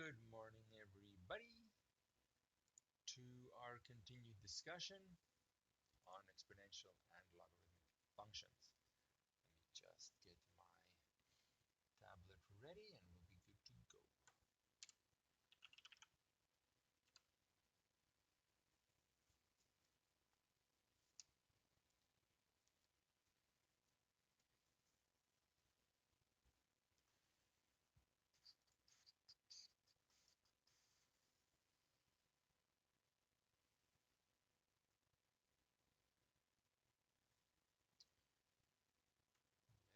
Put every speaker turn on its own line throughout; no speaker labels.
Good morning, everybody, to our continued discussion on exponential and logarithmic functions. Let me just get my tablet ready and we'll be good to go.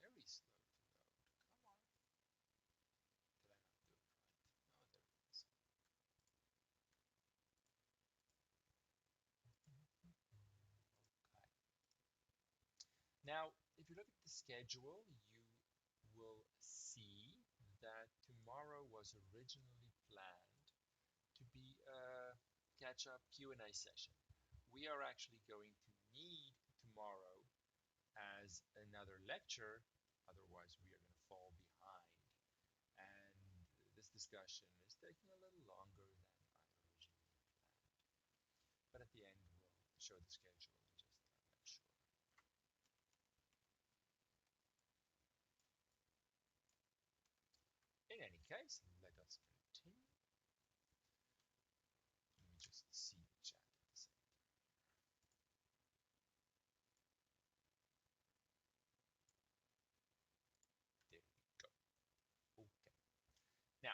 Very slow to load. Come on. Did I not do it right? Oh, there it is. Okay. Now, if you look at the schedule, you will see that tomorrow was originally planned to be a catch-up Q&A session. We are actually going to need tomorrow as another lecture, otherwise we are going to fall behind. And this discussion is taking a little longer than I originally planned. But at the end, we'll show the schedule and just make sure. In any case, let us continue. Let me just see the chat at the same time. There we go. Okay. Now,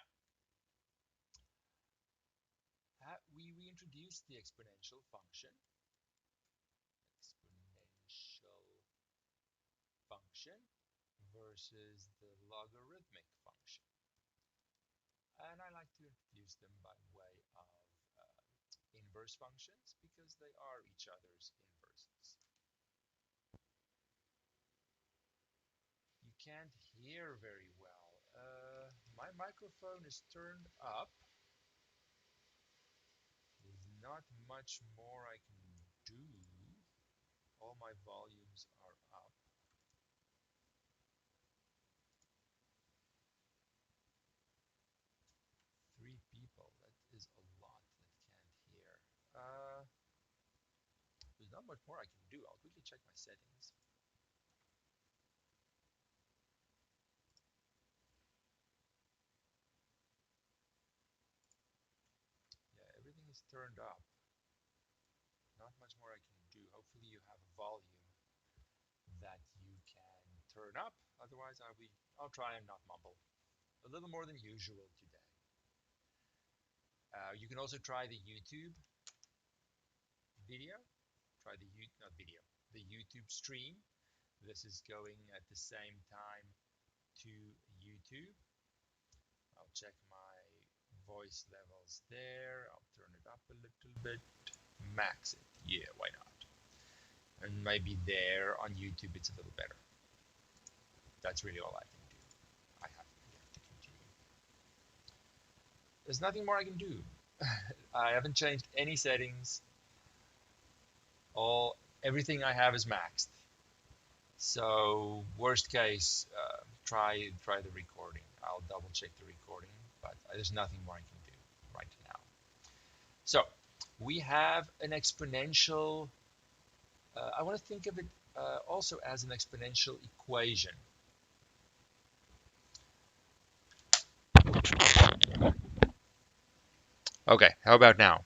we introduced the exponential function. Versus the logarithmic function. And I like to introduce them by way of inverse functions because they are each other's inverses. You can't hear very well. My microphone is turned up. There's not much more I can do. All my volumes are up. Three people, that is a lot that can't hear. There's not much more I can do. I'll quickly check my settings. Yeah, everything is turned up. Not much more I can do. Hopefully you have a volume that you can turn up. Otherwise, I'll try and not mumble. A little more than usual today. You can also try the YouTube video. Try the the YouTube stream. This is going at the same time to YouTube. I'll check my voice levels there. I'll turn it up a little bit. Max it. Yeah, why not? And maybe there on YouTube it's a little better. That's really all I can do. I have to continue. There's nothing more I can do. I haven't changed any settings. Everything I have is maxed. So worst case, try the recording. I'll double check the recording, but there's nothing more I can do right now. So we have an exponential. I want to think of it also as an exponential equation. Okay, how about now?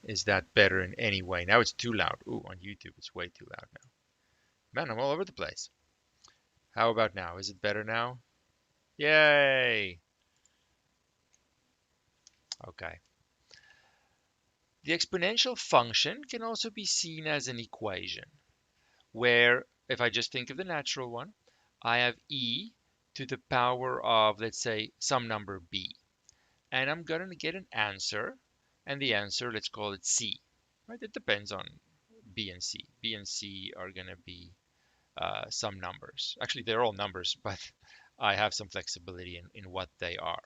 Is that better in any way? Now it's too loud. Ooh, on YouTube it's way too loud now. Man, I'm all over the place. How about now? Is it better now? Yay! Okay. The exponential function can also be seen as an equation, where if I just think of the natural one, I have e to the power of, let's say, some number b. And I'm going to get an answer, and the answer, let's call it c. Right? It depends on b and c. B and c are going to be some numbers. Actually, they're all numbers, but I have some flexibility in what they are.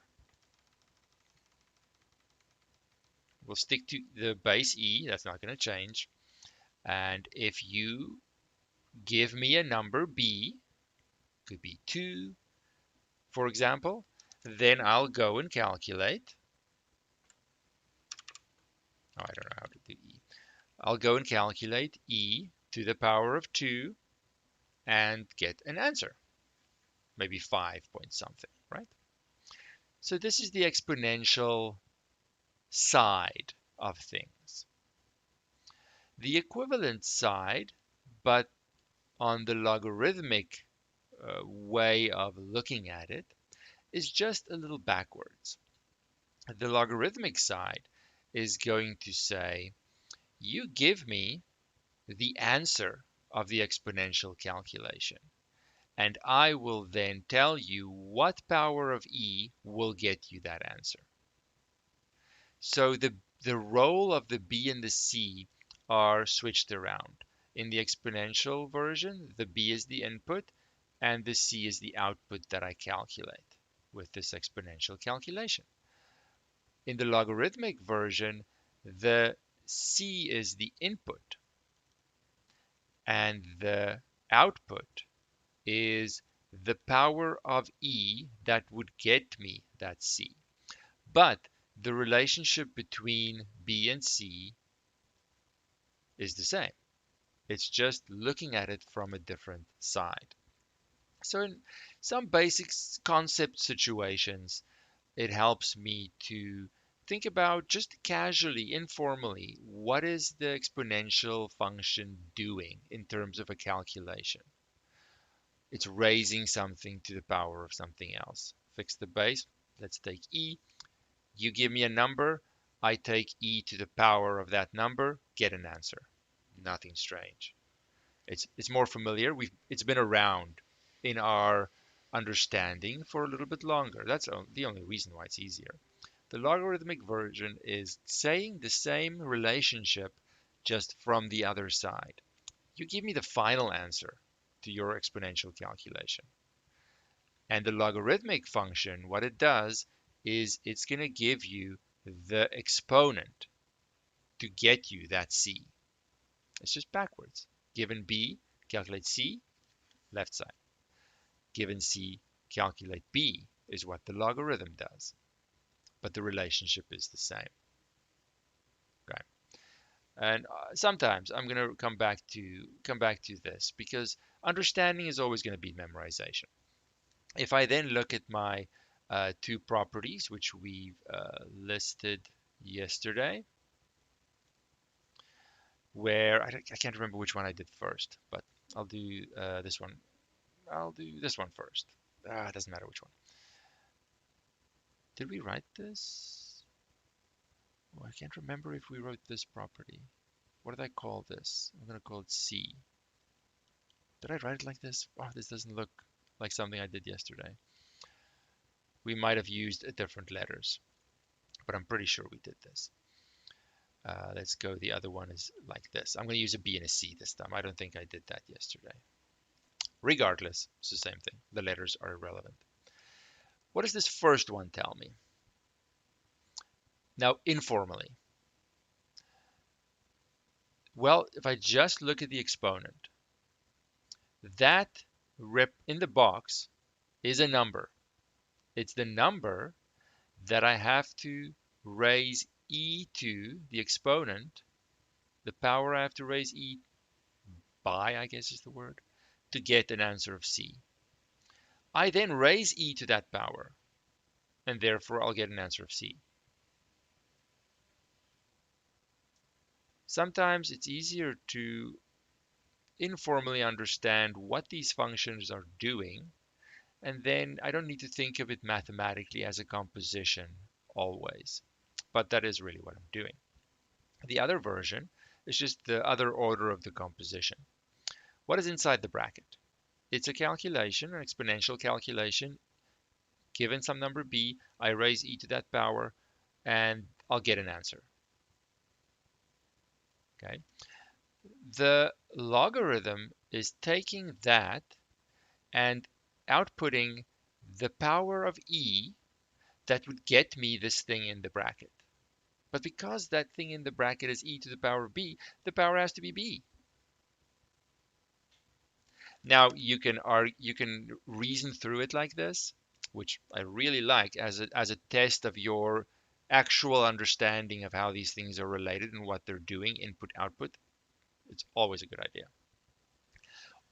We'll stick to the base e, that's not going to change. And if you give me a number b, could be 2, for example, then I'll go and calculate. Oh, I don't know how to do e. I'll go and calculate e to the power of 2 and get an answer, maybe 5 point something, right? So this is the exponential side of things. The equivalent side, but on the logarithmic way of looking at it, is just a little backwards. The logarithmic side is going to say, you give me the answer of the exponential calculation, and I will then tell you what power of e will get you that answer. So the role of the b and the c are switched around. In the exponential version, the b is the input and the c is the output that I calculate with this exponential calculation. In the logarithmic version, the c is the input and the output is the power of e that would get me that c. But the relationship between b and c is the same. It's just looking at it from a different side. So in some basic concept situations, it helps me to think about just casually, informally, what is the exponential function doing in terms of a calculation? It's raising something to the power of something else. Fix the base. Let's take e. You give me a number. I take e to the power of that number, get an answer. Nothing strange. It's more familiar. It's been around in our understanding for a little bit longer. That's the only reason why it's easier. The logarithmic version is saying the same relationship just from the other side. You give me the final answer to your exponential calculation. And the logarithmic function, what it does is it's going to give you the exponent to get you that c. It's just backwards. Given b, calculate c, left side. Given c, calculate b is what the logarithm does. But the relationship is the same. Okay. And sometimes I'm going to come back to this because understanding is always going to be memorization. If I then look at my two properties, which we've listed yesterday, where I can't remember which one I did first, but I'll do this one. I'll do this one first. It doesn't matter which one. Did we write this? Oh, I can't remember if we wrote this property. What did I call this? I'm going to call it C. Did I write it like this? Oh, this doesn't look like something I did yesterday. We might have used different letters, but I'm pretty sure we did this. Let's go. The other one is like this. I'm going to use a B and a C this time. I don't think I did that yesterday. Regardless, it's the same thing. The letters are irrelevant. What does this first one tell me? Now, informally. Well, if I just look at the exponent, that rep in the box is a number. It's the number that I have to raise e to the exponent, the power I have to raise e by, I guess is the word, to get an answer of c. I then raise e to that power, and therefore I'll get an answer of c. Sometimes it's easier to informally understand what these functions are doing, and then I don't need to think of it mathematically as a composition always. But that is really what I'm doing. The other version is just the other order of the composition. What is inside the bracket? It's a calculation, an exponential calculation. Given some number b, I raise e to that power, and I'll get an answer. Okay. The logarithm is taking that and outputting the power of e that would get me this thing in the bracket. But because that thing in the bracket is e to the power of b, the power has to be b. Now you can reason through it like this. which I really like as a test of your actual understanding of how these things are related and what they're doing, input, output. It's always a good idea.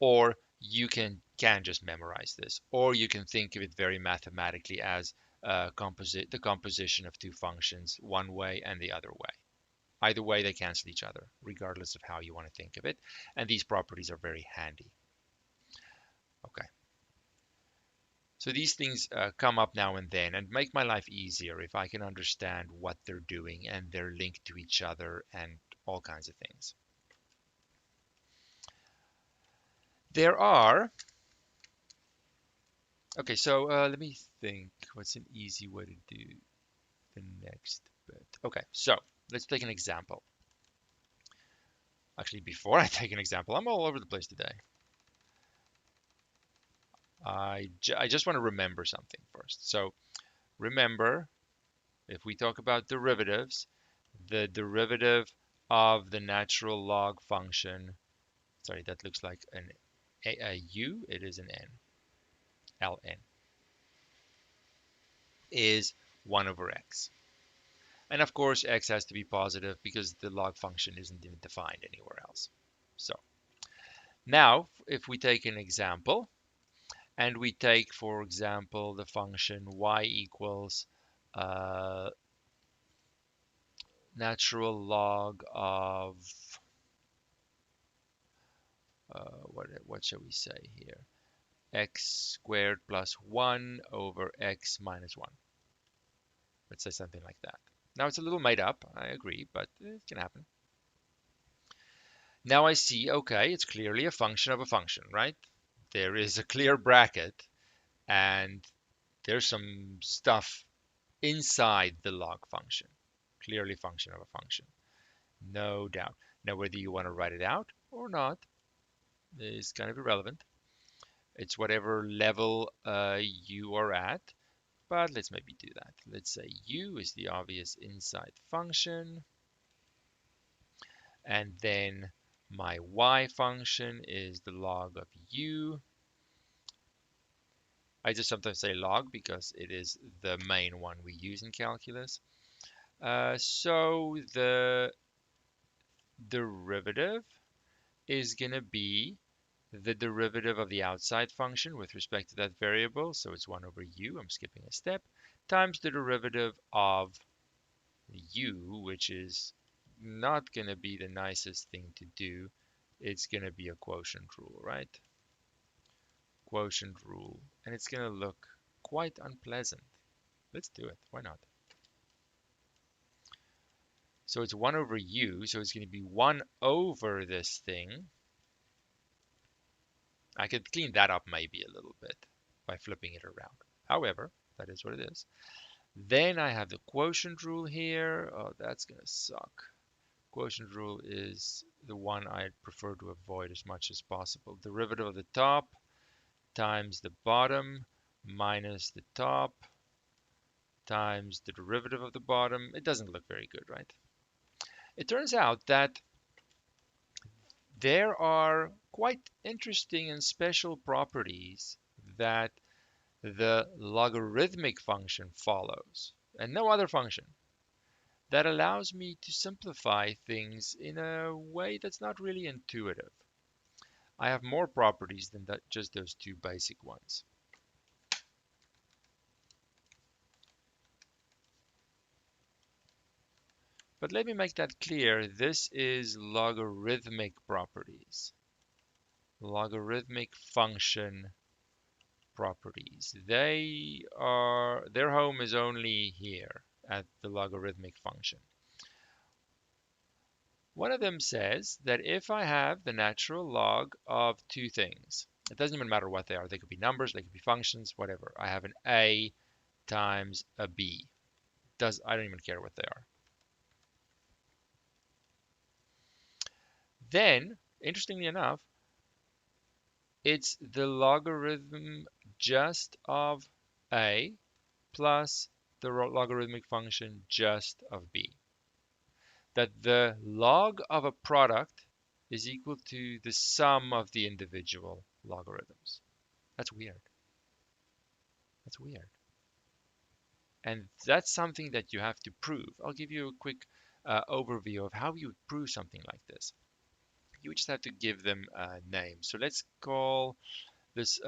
Or you can just memorize this, or you can think of it very mathematically as the composition of two functions, one way and the other way. Either way, they cancel each other, regardless of how you want to think of it. And these properties are very handy. Okay. So these things come up now and then and make my life easier if I can understand what they're doing and they're linked to each other and all kinds of things. There are, okay, so let me think. What's an easy way to do the next bit? Okay, so let's take an example. Actually, before I take an example, I'm all over the place today. I just want to remember something first. So remember, if we talk about derivatives, the derivative of the natural log function, sorry, that looks like a u, it is an n, ln, is 1 over x. And of course, x has to be positive because the log function isn't even defined anywhere else. So now, if we take an example, and we take, for example, the function y equals natural log of, what shall we say here? X squared plus 1 over x minus 1. Let's say something like that. Now it's a little made up, I agree, but it can happen. Now I see, okay, it's clearly a function of a function, right? There is a clear bracket, and there's some stuff inside the log function. Clearly function of a function. No doubt. Now, whether you want to write it out or not is kind of irrelevant. It's whatever level you are at, but let's maybe do that. Let's say u is the obvious inside function, and then my y function is the log of u. I just sometimes say log because it is the main one we use in calculus. So the derivative is going to be the derivative of the outside function with respect to that variable, so it's 1 over u, I'm skipping a step, times the derivative of u, which is not going to be the nicest thing to do. It's going to be a quotient rule, right? Quotient rule. And it's going to look quite unpleasant. Let's do it. Why not? So it's 1 over u, so it's going to be 1 over this thing. I could clean that up maybe a little bit by flipping it around. However, that is what it is. Then I have the quotient rule here. Oh, that's going to suck. Quotient rule is the one I prefer to avoid as much as possible. Derivative of the top times the bottom minus the top times the derivative of the bottom. It doesn't look very good, right? It turns out that there are quite interesting and special properties that the logarithmic function follows, and no other function, that allows me to simplify things in a way that's not really intuitive. I have more properties than that, just those two basic ones. But let me make that clear. This is logarithmic properties. Logarithmic function properties. Their home is only here at the logarithmic function. One of them says that if I have the natural log of two things, it doesn't even matter what they are. They could be numbers, they could be functions, whatever. I have an a times a b. I don't even care what they are. Then, interestingly enough, it's the logarithm just of a plus the logarithmic function just of b. That the log of a product is equal to the sum of the individual logarithms. That's weird. That's weird. And that's something that you have to prove. I'll give you a quick overview of how you would prove something like this. You just have to give them names. So let's call this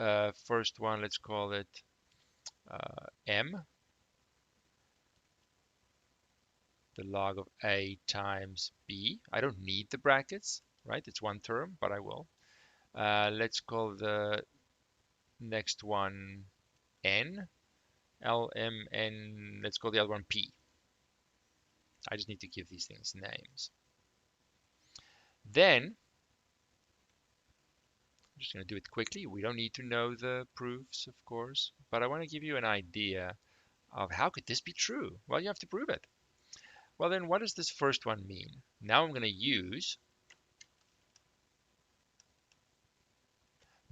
first one, let's call it m, the log of a times b. I don't need the brackets, right? It's one term, but I will. Let's call the next one n, l, m, n. Let's call the other one p. I just need to give these things names. Then, I'm just going to do it quickly. We don't need to know the proofs, of course, but I want to give you an idea of how could this be true? Well, you have to prove it. Well, then what does this first one mean? Now I'm going to use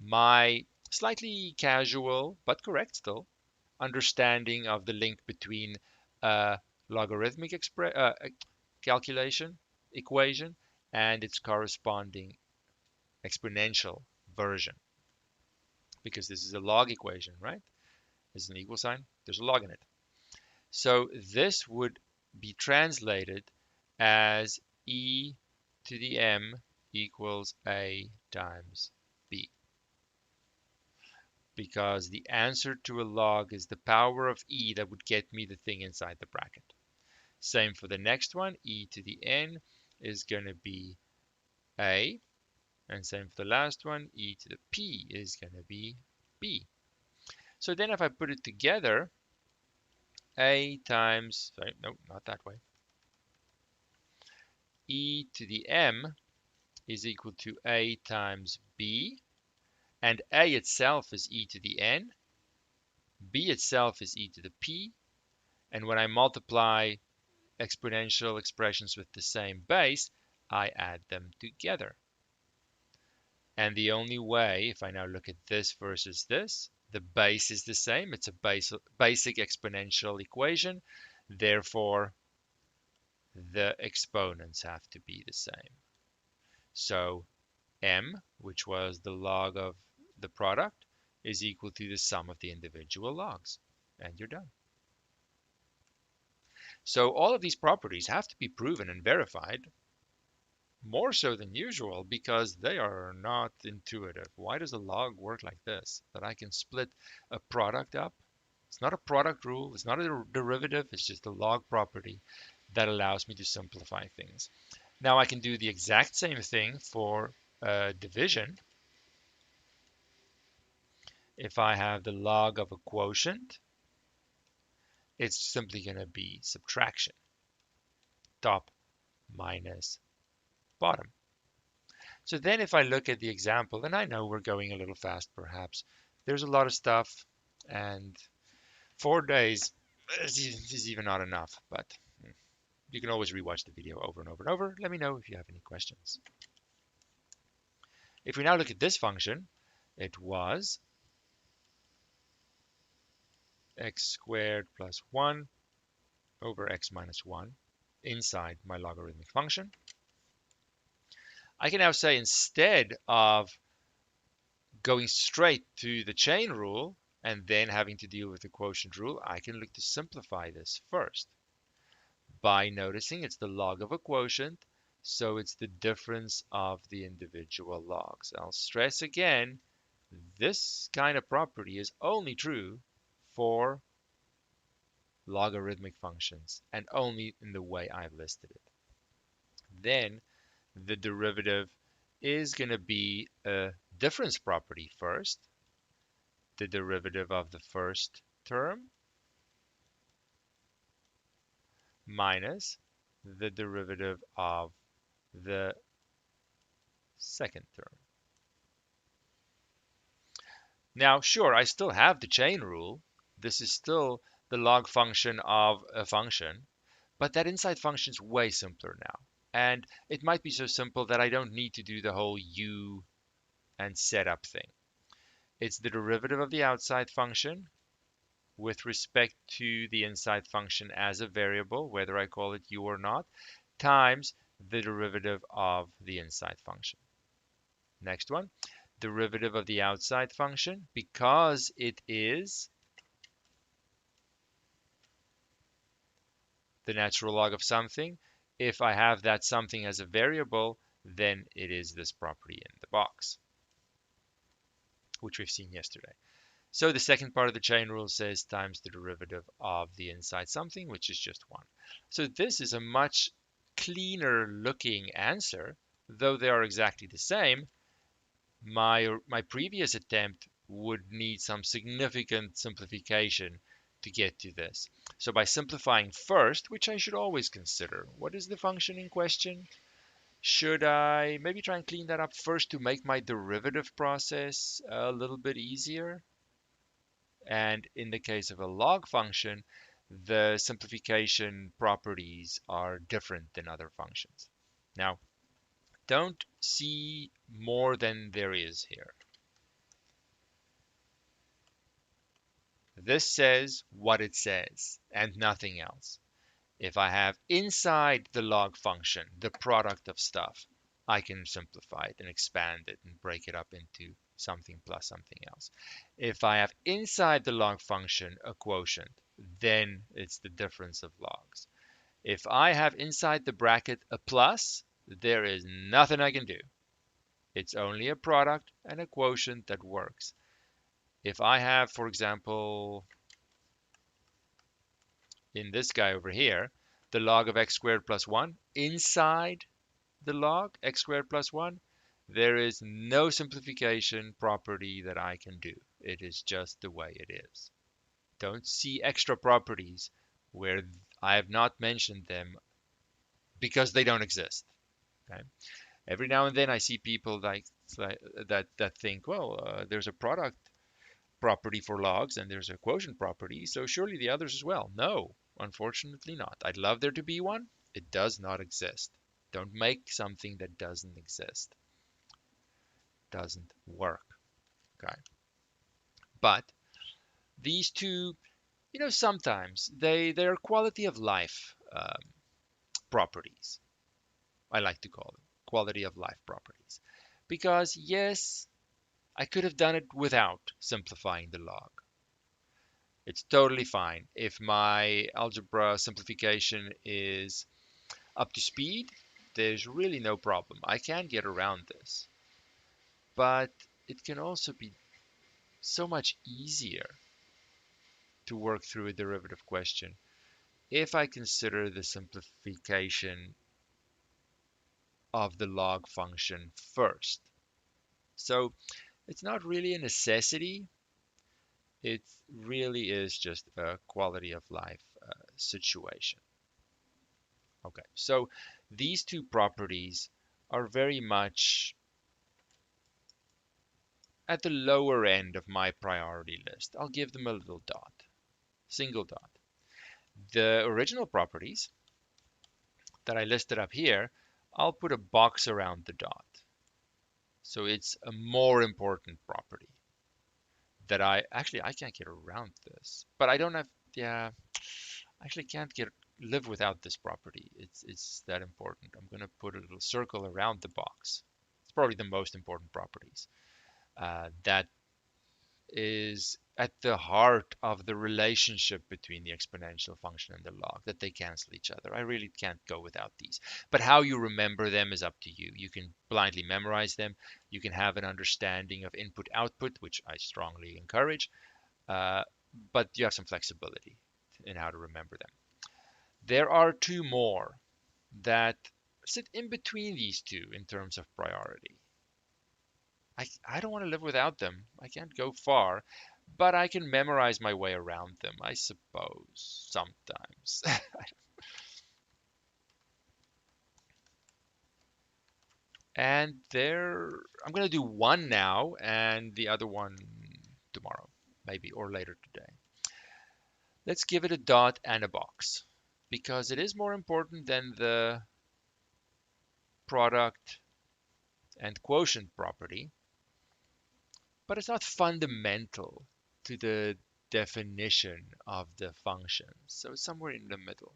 my slightly casual, but correct still, understanding of the link between a logarithmic calculation equation and its corresponding exponential version. Because this is a log equation, right? This is an equal sign. There's a log in it. So this would be translated as e to the m equals a times b. Because the answer to a log is the power of e that would get me the thing inside the bracket. Same for the next one, e to the n is going to be a, and same for the last one, e to the p is going to be b. So then if I put it together, a times, sorry, no, not that way, e to the m is equal to a times b, and a itself is e to the n, b itself is e to the p, and when I multiply exponential expressions with the same base, I add them together. And the only way, if I now look at this versus this, the base is the same. It's a basic exponential equation. Therefore, the exponents have to be the same. So m, which was the log of the product, is equal to the sum of the individual logs. And you're done. So all of these properties have to be proven and verified, more so than usual, because they are not intuitive. Why does a log work like this? That I can split a product up? It's not a product rule, it's not a derivative, it's just a log property that allows me to simplify things. Now I can do the exact same thing for division. If I have the log of a quotient, it's simply going to be subtraction. Top minus bottom. So then if I look at the example, and I know we're going a little fast perhaps, there's a lot of stuff, and 4 days is even not enough, but you can always rewatch the video over and over and over. Let me know if you have any questions. If we now look at this function, it was x squared plus 1 over x minus 1 inside my logarithmic function. I can now say, instead of going straight to the chain rule and then having to deal with the quotient rule, I can look to simplify this first by noticing it's the log of a quotient, so it's the difference of the individual logs. I'll stress again, this kind of property is only true for logarithmic functions and only in the way I've listed it. Then the derivative is going to be a difference property first, the derivative of the first term minus the derivative of the second term. Now, sure, I still have the chain rule. This is still the log function of a function, but that inside function is way simpler now. And it might be so simple that I don't need to do the whole u and setup thing. It's the derivative of the outside function with respect to the inside function as a variable, whether I call it u or not, times the derivative of the inside function. Next one, derivative of the outside function, because it is the natural log of something. If I have that something as a variable, then it is this property in the box, which we've seen yesterday. So the second part of the chain rule says times the derivative of the inside something, which is just 1. So this is a much cleaner looking answer, though they are exactly the same. My previous attempt would need some significant simplification to get to this. So by simplifying first, which I should always consider, what is the function in question? Should I maybe try and clean that up first to make my derivative process a little bit easier? And in the case of a log function, the simplification properties are different than other functions. Now, don't see more than there is here. This says what it says and nothing else. If I have inside the log function the product of stuff, I can simplify it and expand it and break it up into something plus something else. If I have inside the log function a quotient, then it's the difference of logs. If I have inside the bracket a plus, there is nothing I can do. It's only a product and a quotient that works. If I have, for example, in this guy over here, the log of x squared plus 1, inside the log, x squared plus 1, there is no simplification property that I can do. It is just the way it is. Don't see extra properties where I have not mentioned them because they don't exist. Okay? Every now and then I see people that think, well, there's a product property for logs and there's a quotient property, so surely the others as well. No, unfortunately not. I'd love there to be one. It does not exist. Don't make something that doesn't exist. Doesn't work. Okay. But these two, sometimes they're quality of life properties. I like to call them quality of life properties. Because yes, I could have done it without simplifying the log. It's totally fine. If my algebra simplification is up to speed, there's really no problem. I can get around this. But it can also be so much easier to work through a derivative question if I consider the simplification of the log function first. So it's not really a necessity. It really is just a quality of life situation. Okay, so these two properties are very much at the lower end of my priority list. I'll give them a little dot, single dot. The original properties that I listed up here, I'll put a box around the dot. So it's a more important property that I can't get around this, but I don't have, yeah, I actually can't live without this property. It's that important. I'm going to put a little circle around the box. It's probably the most important properties. That is at the heart of the relationship between the exponential function and the log, that they cancel each other. I really can't go without these. But how you remember them is up to you. You can blindly memorize them. You can have an understanding of input-output, which I strongly encourage. Uh, but you have some flexibility in how to remember them. There are two more that sit in between these two in terms of priority. I don't want to live without them. I can't go far, but I can memorize my way around them, I suppose, sometimes. And I'm going to do one now and the other one tomorrow, maybe, or later today. Let's give it a dot and a box because it is more important than the product and quotient property, but it's not fundamental to the definition of the function. So it's somewhere in the middle.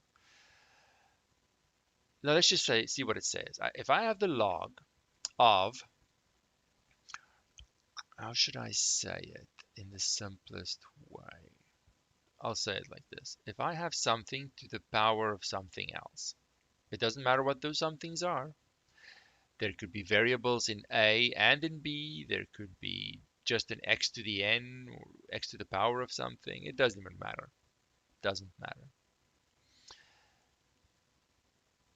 Now let's just see what it says. If I have the log of, how should I say it in the simplest way? I'll say it like this. If I have something to the power of something else, it doesn't matter what those somethings are. There could be variables in A and in B. There could be just an x to the n or x to the power of something. It doesn't even matter. Doesn't matter.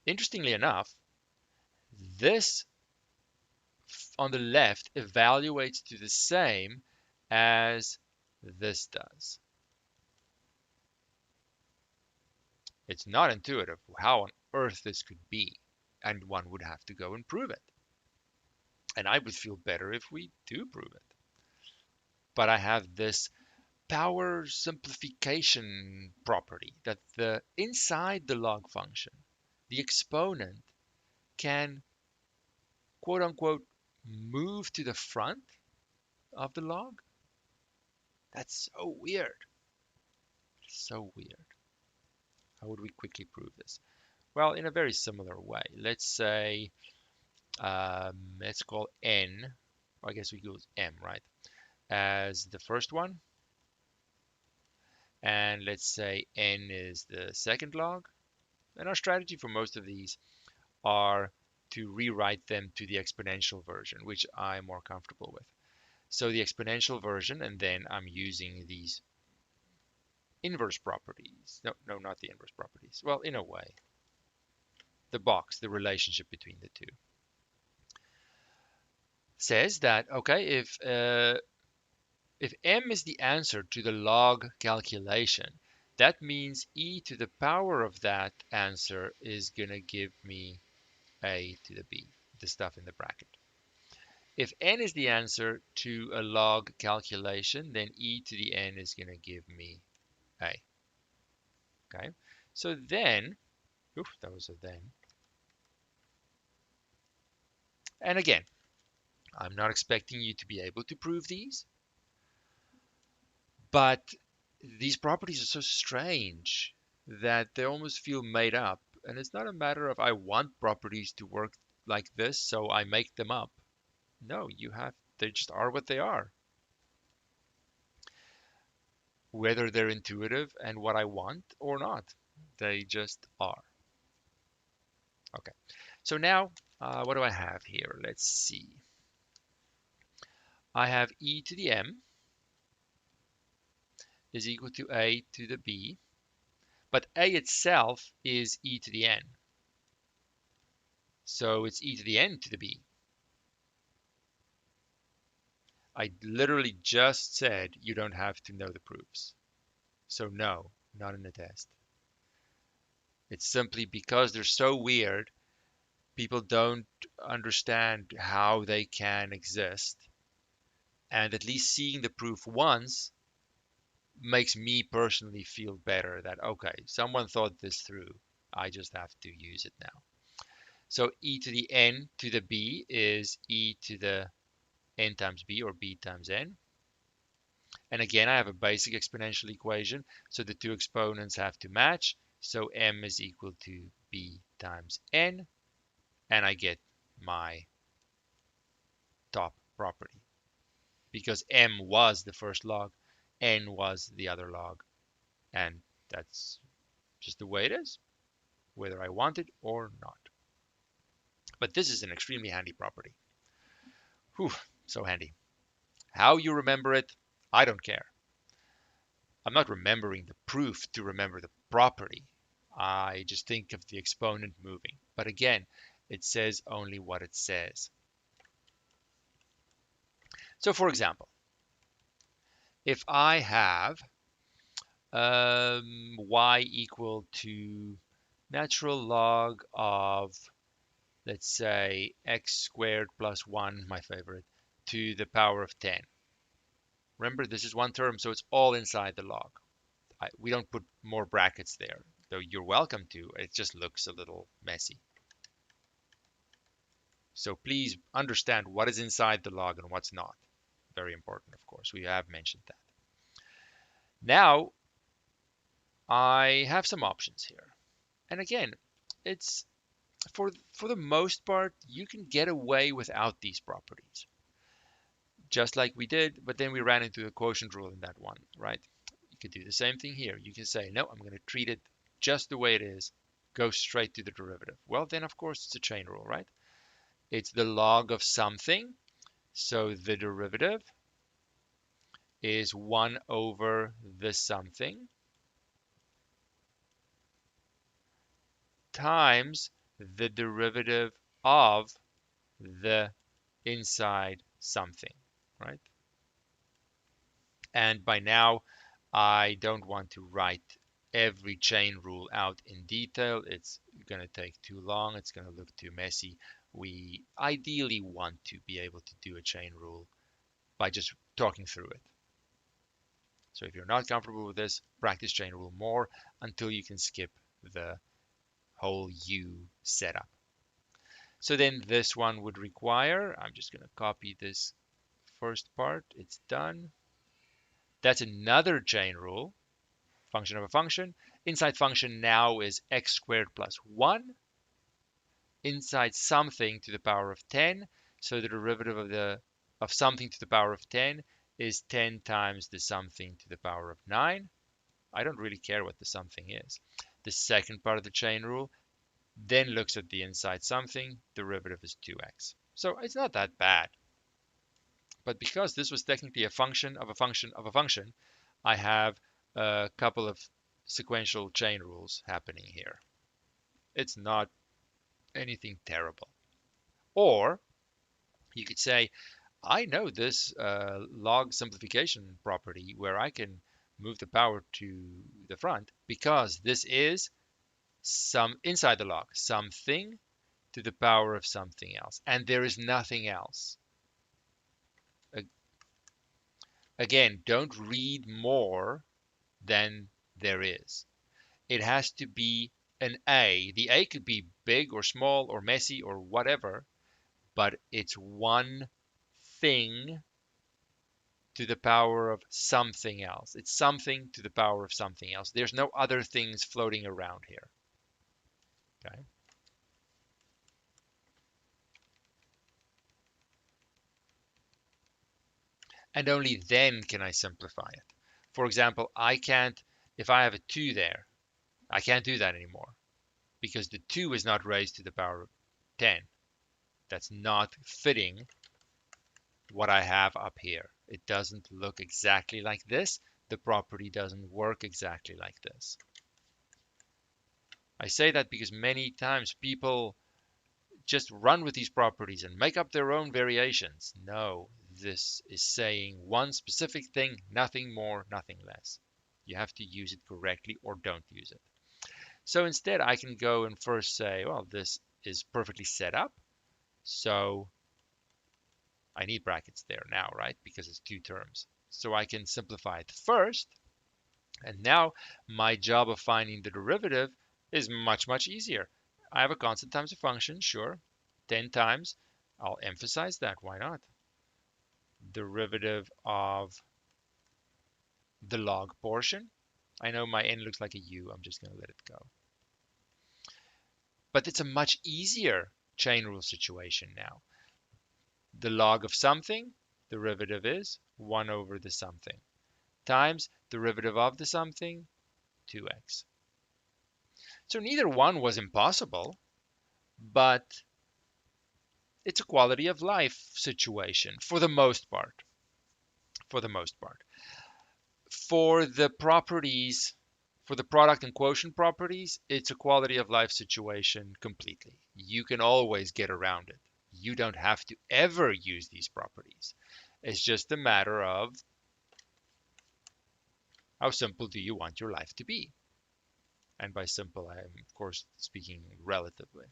Interestingly enough, this on the left evaluates to the same as this does. It's not intuitive how on earth this could be, and one would have to go and prove it. And I would feel better if we do prove it. But I have this power simplification property that the inside the log function, the exponent can quote unquote move to the front of the log. That's so weird. So weird. How would we quickly prove this? Well, in a very similar way. Let's say, let's call n, or I guess we go m, right, as the first one. And let's say n is the second log. And our strategy for most of these are to rewrite them to the exponential version, which I'm more comfortable with. So the exponential version, and then I'm using these inverse properties. No, not the inverse properties. Well, in a way, the box, the relationship between the two, says that, okay, if m is the answer to the log calculation, that means e to the power of that answer is going to give me a to the b, the stuff in the bracket. If n is the answer to a log calculation, then e to the n is going to give me a. Okay, so then, oof, that was a then. And again, I'm not expecting you to be able to prove these, but these properties are so strange that they almost feel made up. And it's not a matter of I want properties to work like this, so I make them up. No, they just are what they are. Whether they're intuitive and what I want or not, they just are. Okay, so now what do I have here? Let's see. I have e to the m is equal to a to the b, but a itself is e to the n. So it's e to the n to the b. I literally just said you don't have to know the proofs. So no, not in the test. It's simply because they're so weird, people don't understand how they can exist. And at least seeing the proof once makes me personally feel better that, okay, someone thought this through. I just have to use it now. So e to the n to the b is e to the n times b, or b times n. And again, I have a basic exponential equation, so the two exponents have to match. So m is equal to b times n, and I get my top property. Because m was the first log, n was the other log, and that's just the way it is, whether I want it or not. But this is an extremely handy property. Whew, so handy. How you remember it, I don't care. I'm not remembering the proof to remember the property. I just think of the exponent moving. But again, it says only what it says. So for example, if I have y equal to natural log of, let's say, x squared plus 1, my favorite, to the power of 10. Remember, this is one term, so it's all inside the log. We don't put more brackets there, though you're welcome to. It just looks a little messy. So please understand what is inside the log and what's not. Very important, of course. We have mentioned that. Now, I have some options here. And again, it's for the most part, you can get away without these properties. Just like we did, but then we ran into the quotient rule in that one, right? You could do the same thing here. You can say, no, I'm going to treat it just the way it is, go straight to the derivative. Well, then, of course, it's a chain rule, right? It's the log of something, so the derivative is 1 over the something times the derivative of the inside something, right? And by now, I don't want to write every chain rule out in detail. It's going to take too long. It's going to look too messy. We ideally want to be able to do a chain rule by just talking through it. So if you're not comfortable with this, practice chain rule more until you can skip the whole U setup. So then this one would require, I'm just going to copy this first part. It's done. That's another chain rule. Function of a function. Inside function now is x squared plus 1. Inside something to the power of 10. So the derivative of something to the power of 10 is 10 times the something to the power of 9. I don't really care what the something is. The second part of the chain rule then looks at the inside something. Derivative is 2x. So it's not that bad. But because this was technically a function of a function of a function, I have a couple of sequential chain rules happening here. It's not anything terrible. Or you could say, I know this log simplification property where I can move the power to the front because this is some inside the log, something to the power of something else. And there is nothing else. Again, don't read more than there is. It has to be an A. The A could be big or small or messy or whatever, but it's one thing to the power of something else. It's something to the power of something else. There's no other things floating around here. Okay. And only then can I simplify it. For example, if I have a 2 there, I can't do that anymore because the 2 is not raised to the power of 10. That's not fitting what I have up here. It doesn't look exactly like this. The property doesn't work exactly like this. I say that because many times people just run with these properties and make up their own variations. No, this is saying one specific thing, nothing more, nothing less. You have to use it correctly or don't use it. So instead, I can go and first say, well, this is perfectly set up. So I need brackets there now, right? Because it's 2 terms. So I can simplify it first. And now my job of finding the derivative is much, much easier. I have a constant times a function, sure. 10 times. I'll emphasize that. Why not? Derivative of the log portion. I know my n looks like a u. I'm just going to let it go. But it's a much easier chain rule situation now. The log of something, derivative is 1 over the something, times derivative of the something, 2x. So neither one was impossible, but it's a quality of life situation for the most part. For the most part. For the properties, for the product and quotient properties, it's a quality of life situation completely. You can always get around it. You don't have to ever use these properties. It's just a matter of how simple do you want your life to be? And by simple, I am, of course, speaking relatively.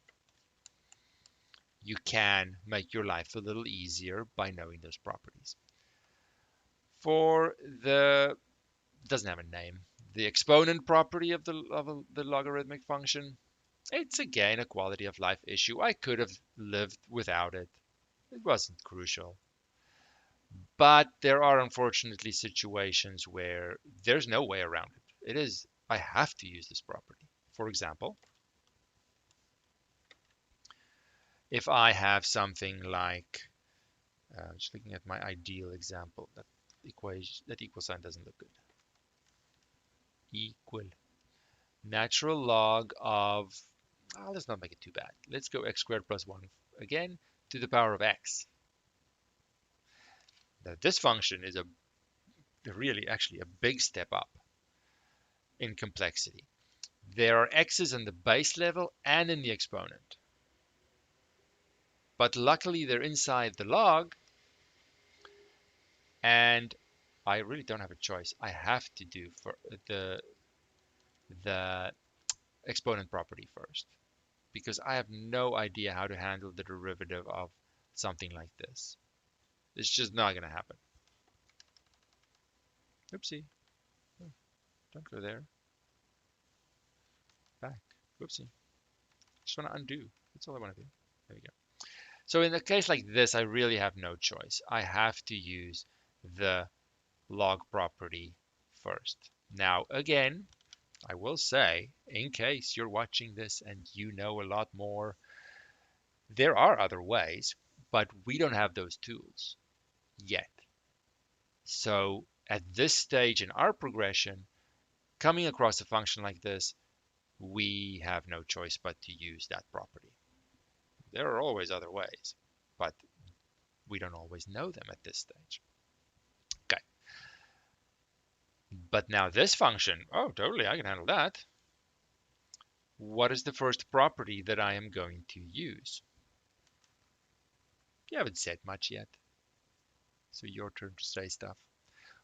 You can make your life a little easier by knowing those properties. For the, doesn't have a name, the exponent property of the logarithmic function, it's again a quality of life issue. I could have lived without it. It wasn't crucial. But there are unfortunately situations where there's no way around it. It is, I have to use this property. For example, if I have something like, just looking at my ideal example, that equal sign doesn't look good. equal natural log of, let's not make it too bad. Let's go x squared plus 1 again to the power of x. Now this function is a really actually a big step up in complexity. There are x's in the base level and in the exponent. But luckily they're inside the log, and I really don't have a choice. I have to do for the exponent property first, because I have no idea how to handle the derivative of something like this. It's just not going to happen. Oopsie. Oh, don't go there. Back. Oopsie. Just want to undo. That's all I want to do. There we go. So in a case like this, I really have no choice. I have to use the log property first. Now, again, I will say, in case you're watching this and you know a lot more, there are other ways, but we don't have those tools yet. So at this stage in our progression, coming across a function like this, we have no choice but to use that property. There are always other ways, but we don't always know them at this stage. Okay. But now this function, oh, totally, I can handle that. What is the first property that I am going to use? You haven't said much yet, so your turn to say stuff.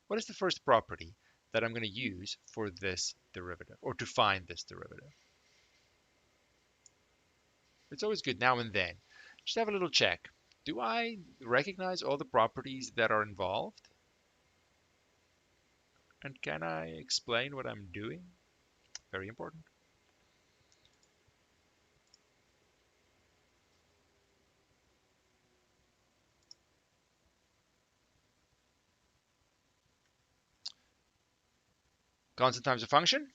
What is the first property that I'm going to use for this derivative, or to find this derivative? It's always good now and then. Just have a little check. Do I recognize all the properties that are involved? And can I explain what I'm doing? Very important. Constant times a function.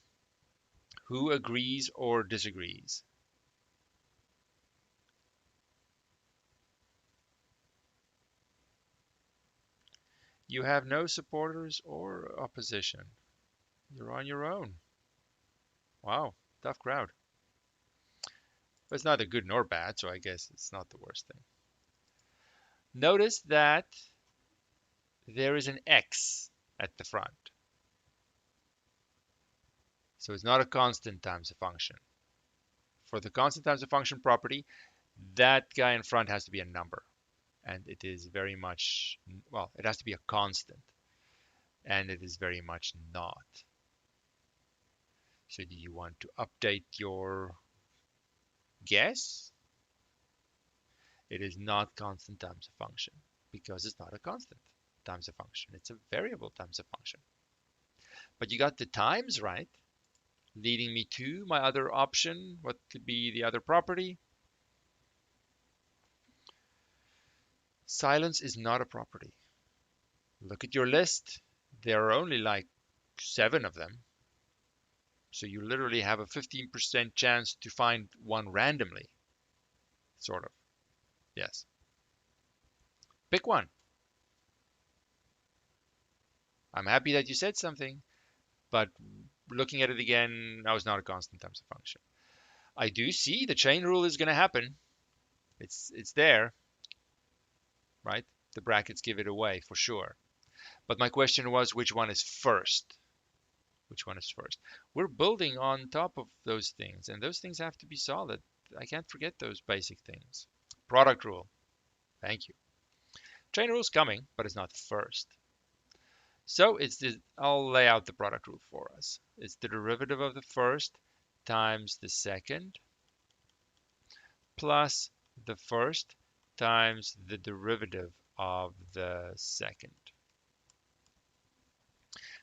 Who agrees or disagrees? You have no supporters or opposition. You're on your own. Wow, tough crowd. But it's neither good nor bad, so I guess it's not the worst thing. Notice that there is an x at the front. So it's not a constant times a function. For the constant times a function property, that guy in front has to be a number. And it is very much, well, it has to be a constant. And it is very much not. So do you want to update your guess? It is not constant times a function because it's not a constant times a function. It's a variable times a function. But you got the times right, leading me to my other option. What could be the other property? Silence is not a property. Look at your list. There are only like 7 of them. So you literally have a 15% chance to find one randomly. Sort of. Yes. Pick one. I'm happy that you said something, but looking at it again, now it's not a constant times a function. I do see the chain rule is going to happen. It's there, right? The brackets give it away for sure. But my question was, which one is first? Which one is first? We're building on top of those things, and those things have to be solid. I can't forget those basic things. Product rule. Thank you. Chain rule's coming, but it's not first. So I'll lay out the product rule for us. It's the derivative of the first times the second plus the first times the derivative of the second.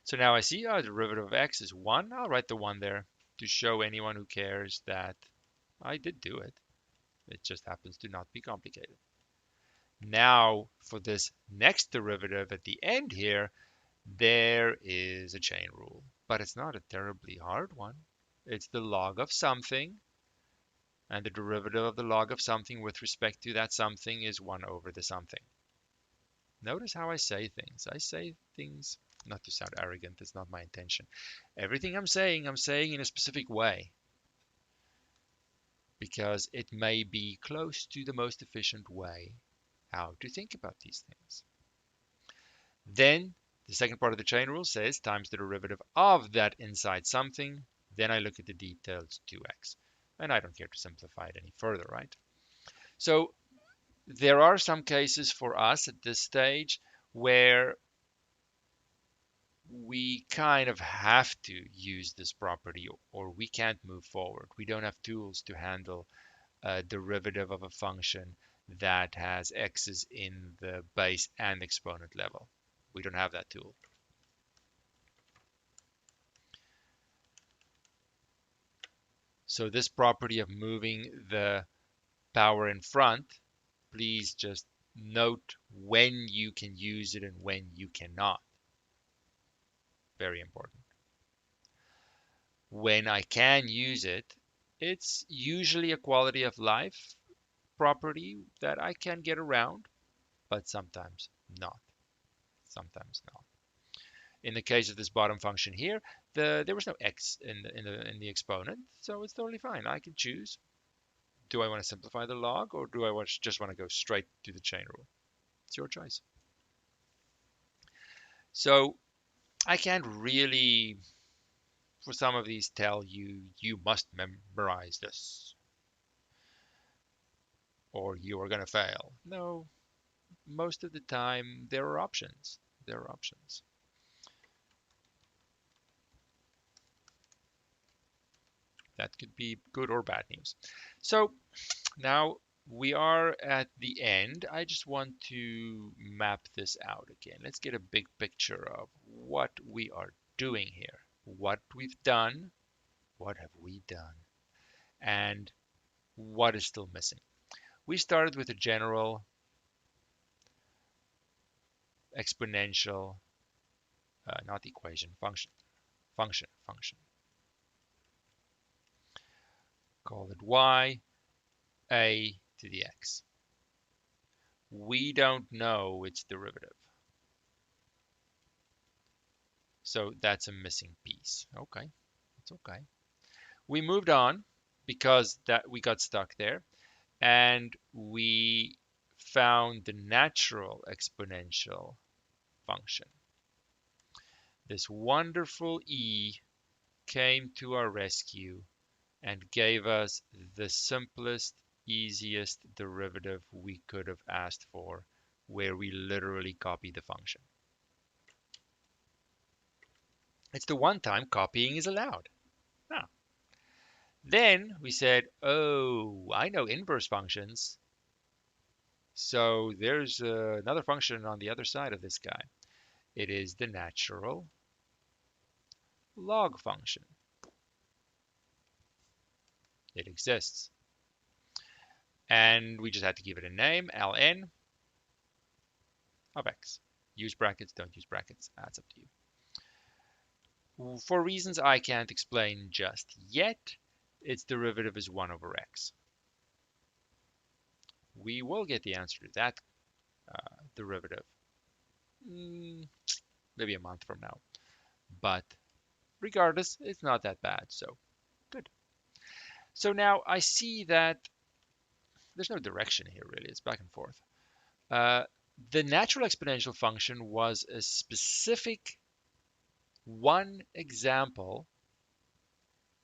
So now I see our derivative of x is 1. I'll write the 1 there to show anyone who cares that I did do it. It just happens to not be complicated. Now for this next derivative at the end here, there is a chain rule, but it's not a terribly hard one. It's the log of something, and the derivative of the log of something with respect to that something is 1 over the something. Notice how I say things. I say things Not to sound arrogant, that's not my intention. Everything I'm saying in a specific way because it may be close to the most efficient way how to think about these things. Then the second part of the chain rule says times the derivative of that inside something. Then I look at the details 2x. And I don't care to simplify it any further, right? So there are some cases for us at this stage where we kind of have to use this property or we can't move forward. We don't have tools to handle a derivative of a function that has x's in the base and exponent level. We don't have that tool. So this property of moving the power in front, please just note when you can use it and when you cannot. Very important. When I can use it, it's usually a quality of life property that I can get around, but sometimes not. Sometimes not. In the case of this bottom function here, there was no x in the exponent, so it's totally fine. I can choose. Do I want to simplify the log, or do I just want to go straight to the chain rule? It's your choice. So I can't really, for some of these, tell you you must memorize this, or you are going to fail. No, most of the time there are options. There are options. That could be good or bad news. So now we are at the end. I just want to map this out again. Let's get a big picture of what we are doing here, what we've done, what have we done, and what is still missing. We started with a general exponential, not equation, function. Call it y, a to the x. We don't know its derivative. So that's a missing piece. Okay, it's okay. We moved on because that we got stuck there, and we found the natural exponential function. This wonderful e came to our rescue and gave us the simplest, easiest derivative we could have asked for, where we literally copy the function. It's the one time copying is allowed. Now, then we said, oh, I know inverse functions. So there's another function on the other side of this guy. It is the natural log function. It exists. And we just had to give it a name, ln of x. Use brackets, don't use brackets. That's up to you. For reasons I can't explain just yet, its derivative is 1 over x. We will get the answer to that derivative maybe a month from now. But regardless, it's not that bad, so good. So now I see that there's no direction here really, it's back and forth. The natural exponential function was a specific one example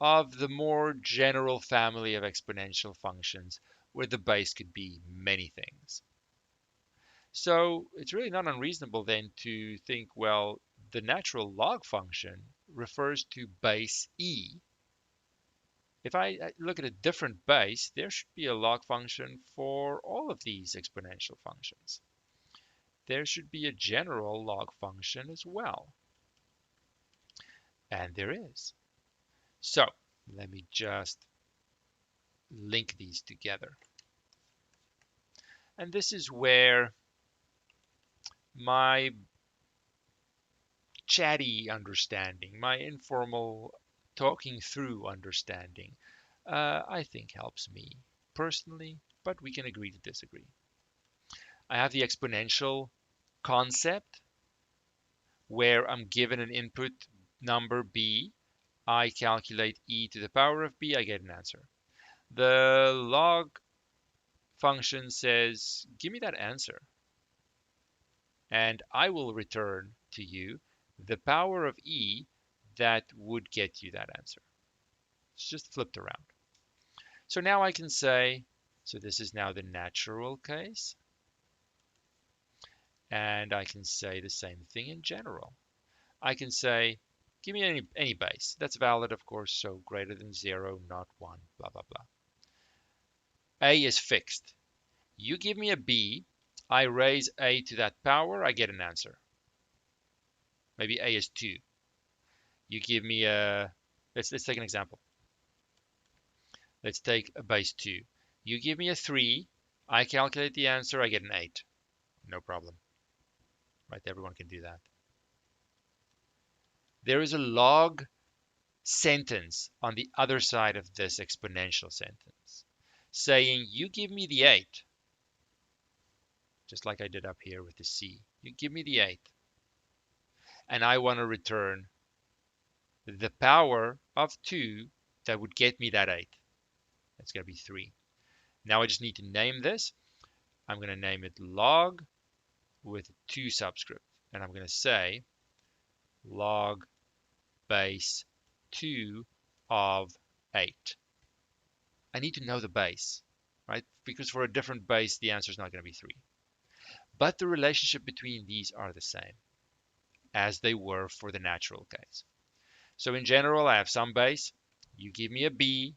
of the more general family of exponential functions where the base could be many things. So it's really not unreasonable then to think, well, the natural log function refers to base e. If I look at a different base, there should be a log function for all of these exponential functions. There should be a general log function as well. And there is. So let me just link these together. And this is where my chatty understanding, my informal talking through understanding, I think helps me personally, but we can agree to disagree. I have the exponential concept, where I'm given an input number b, I calculate e to the power of b, I get an answer. The log function says, give me that answer, and I will return to you the power of e that would get you that answer. It's just flipped around. So now I can say, so this is now the natural case, and I can say the same thing in general. I can say, give me any base. That's valid, of course, so greater than 0, not 1, blah, blah, blah. A is fixed. You give me a b, I raise a to that power, I get an answer. Maybe a is 2. You give me a, let's take an example. Let's take a base 2. You give me a 3, I calculate the answer, I get an 8. No problem. Right? Everyone can do that. There is a log sentence on the other side of this exponential sentence saying, you give me the 8, just like I did up here with the C. You give me the 8, and I want to return the power of 2 that would get me that 8. That's going to be 3. Now I just need to name this. I'm going to name it log with 2 subscript, and I'm going to say log base 2 of 8. I need to know the base, right? Because for a different base, the answer is not going to be 3. But the relationship between these are the same as they were for the natural case. So in general, I have some base. You give me a b,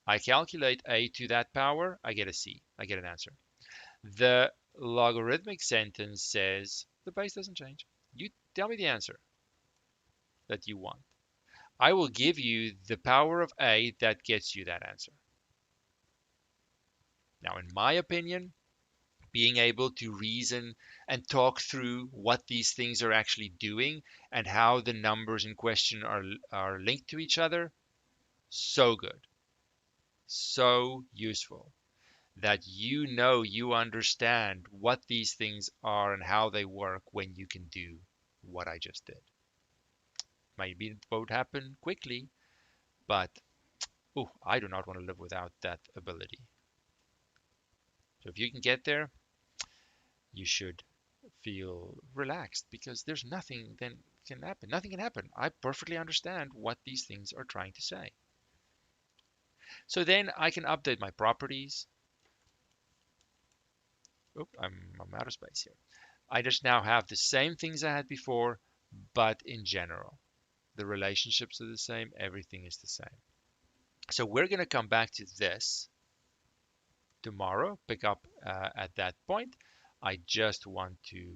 I calculate a to that power, I get a c, I get an answer. The logarithmic sentence says the base doesn't change. You tell me the answer that you want. I will give you the power of a that gets you that answer. Now, in my opinion, being able to reason and talk through what these things are actually doing and how the numbers in question are linked to each other, so good, so useful, that you understand what these things are and how they work when you can do what I just did. Maybe it won't happen quickly, but I do not want to live without that ability. So if you can get there, you should feel relaxed, because there's nothing then can happen. Nothing can happen. I perfectly understand what these things are trying to say. So then I can update my properties. I'm out of space here. I just now have the same things I had before, but in general. The relationships are the same. Everything is the same. So we're going to come back to this tomorrow, pick up at that point. I just want to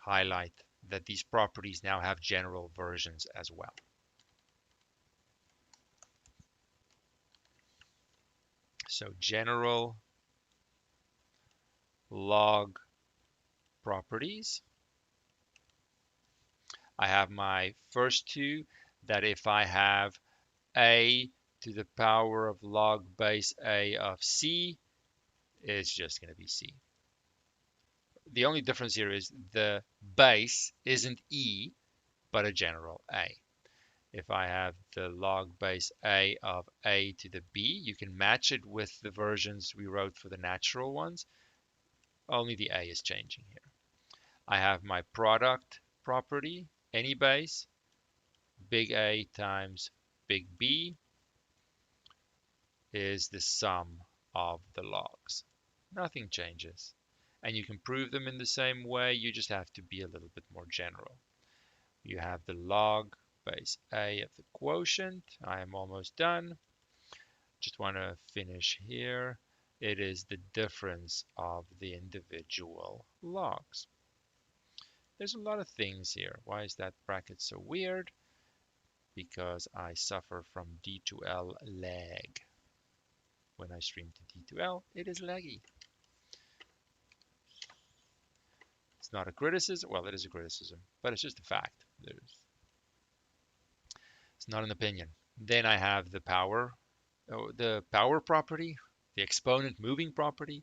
highlight that these properties now have general versions as well. So general log properties. I have my first two, that if I have a to the power of log base a of c, it's just going to be c. The only difference here is the base isn't e, but a general a. If I have the log base a of a to the b, you can match it with the versions we wrote for the natural ones. Only the a is changing here. I have my product property, any base, big A times big B is the sum of the logs. Nothing changes. And you can prove them in the same way, you just have to be a little bit more general. You have the log base A of the quotient. I am almost done. Just want to finish here. It is the difference of the individual logs. There's a lot of things here. Why is that bracket so weird? Because I suffer from D2L lag. When I stream to D2L, it is laggy. It's not a criticism. Well, it is a criticism, but it's just a fact. It's not an opinion. Then I have the power property, the exponent moving property.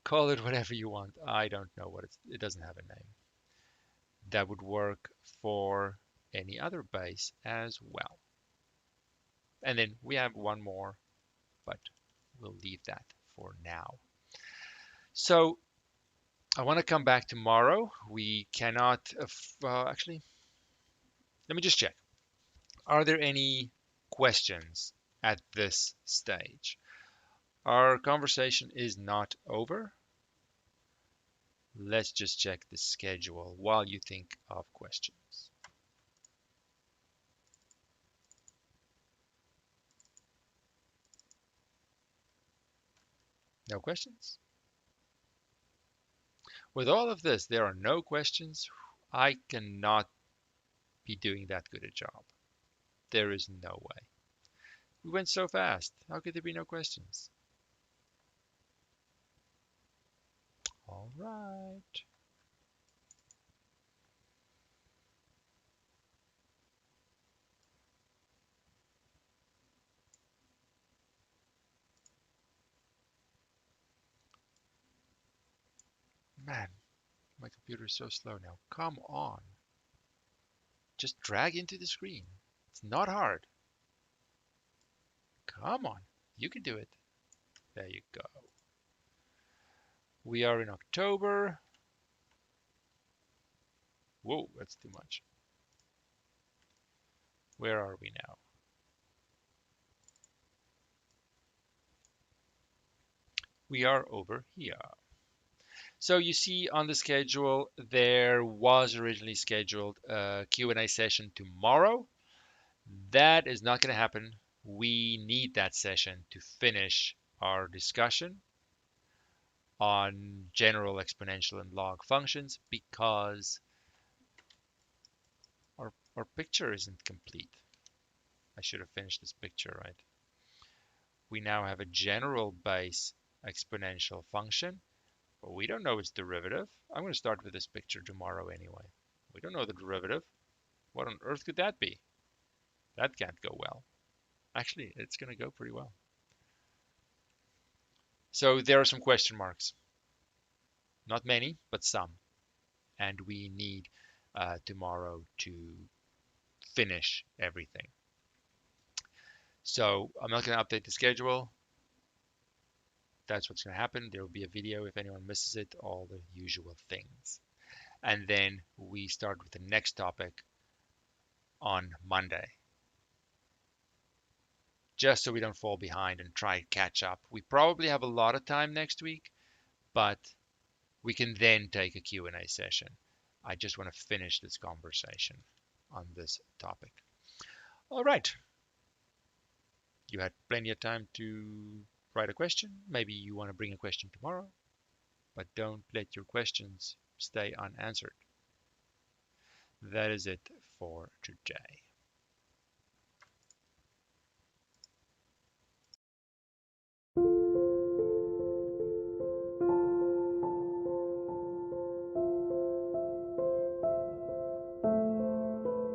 Call it whatever you want. I don't know what it doesn't have a name. That would work for any other base as well. And then we have one more, but we'll leave that for now. So I want to come back tomorrow. We cannot, actually, let me just check. Are there any questions at this stage? Our conversation is not over. Let's just check the schedule while you think of questions. No questions? With all of this, there are no questions. I cannot be doing that good a job. There is no way. We went so fast. How could there be no questions? All right. Man, my computer is so slow now. Come on. Just drag into the screen. It's not hard. Come on. You can do it. There you go. We are in October. Whoa, that's too much. Where are we now? We are over here. So you see on the schedule, there was originally scheduled a Q&A session tomorrow. That is not going to happen. We need that session to finish our discussion on general exponential and log functions because our picture isn't complete. I should have finished this picture, right? We now have a general base exponential function, but we don't know its derivative. I'm going to start with this picture tomorrow anyway. We don't know the derivative. What on earth could that be? That can't go well. Actually, it's going to go pretty well. So there are some question marks. Not many, but some. And we need tomorrow to finish everything. So I'm not going to update the schedule. That's what's going to happen. There will be a video if anyone misses it, all the usual things. And then we start with the next topic on Monday. Just so we don't fall behind and try to catch up. We probably have a lot of time next week, but we can then take a Q&A session. I just want to finish this conversation on this topic. All right. You had plenty of time to write a question. Maybe you want to bring a question tomorrow, but don't let your questions stay unanswered. That is it for today.